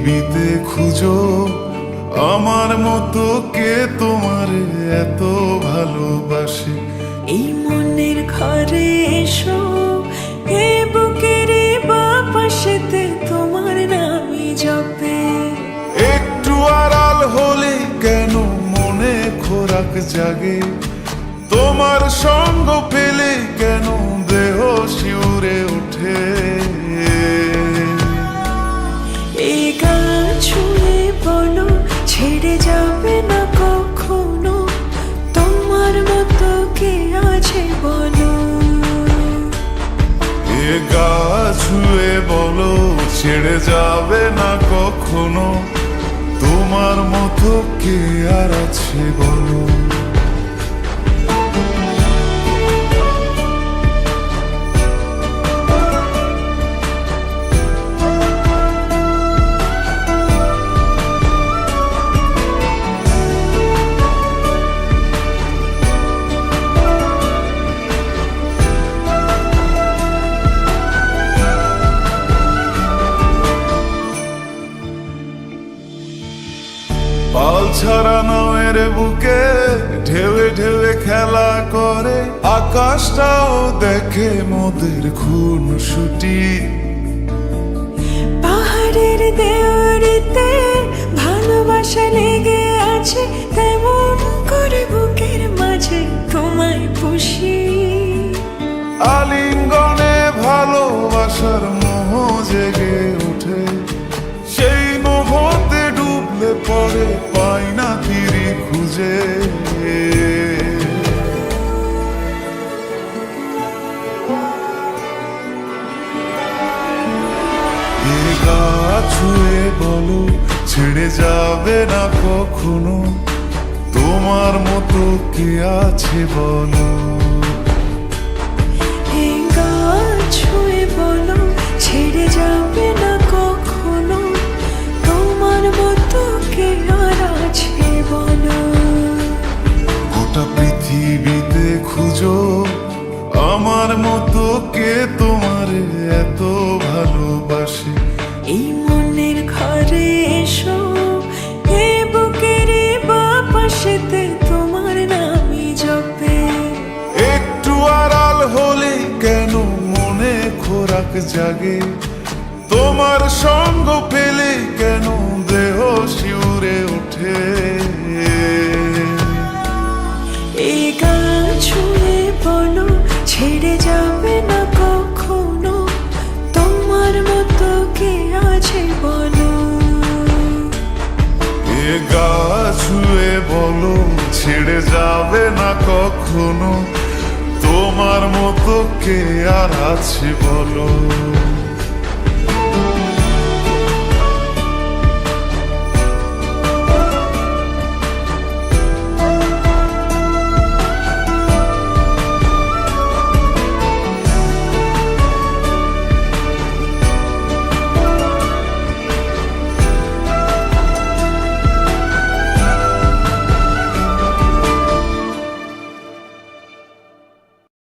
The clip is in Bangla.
পৃথিবীতে খুঁজো আমার মতো কে তোমার এত ভালোবাসে। এই মনের ঘরে এসো, এ বুকের বাপাশেতে তোমার নামই জপে। একটু আড়াল হলে কেন মনে খোরাক জাগে, তোমার সঙ্গ পেলে কেন দেহ শিউরে ওঠে। এই গান ছুঁয়ে বলো ছেড়ে যাবে না কখনো, তোমার মতো কে আছে বলো। এ গা ছুঁয়ে বলো ছেড়ে যাবে না কখনো, তোমার মতো কে আর আছে বলো। পাল ছাড়া নামের বুকে ঢেউে ঢেউে খেলা করে, আকাশটাও দেখে মোদের খুনসুটি। পাহাড়ের দেওয়ারিতে ভালোবাসা লেগে আছে, তেমন করে বুকের মাঝে তোমায় পুষি। আলিঙ্গনে ভালোবাসার মোহ জেগে ওঠে, সেই মোহতে ডুবলে পরে পাই না তীরে খুঁজে। এ গা ছুঁয়ে বলো ছেড়ে যাবে না কখনো, তোমার মতো কে আছে বলো। এই গান ছুঁয়ে বলো ছেড়ে যাবে না কখনো, তোমার মতো কে আর আছে বলো। গোটা পৃথিবীতে খুঁজো আমার মতো কে তোমার এত ভালোবাসে। এই মনের ঘরে এসো, এ বুকের বাপাশেতে তোমার নামই জপে। একটু আড়াল হলে কেন মনে খোরাক জাগে, তোমার সঙ্গ পেলে কেন দেহ শিউরে ওঠে। এই গান ছুঁয়ে বলো ছেড়ে যাবে না কখনো, তোমার মতো কে আছে বলো। এ গা ছুঁয়ে বলো ছেড়ে যাবে না কখনো, তোমার মতো কে আর আছে বলো।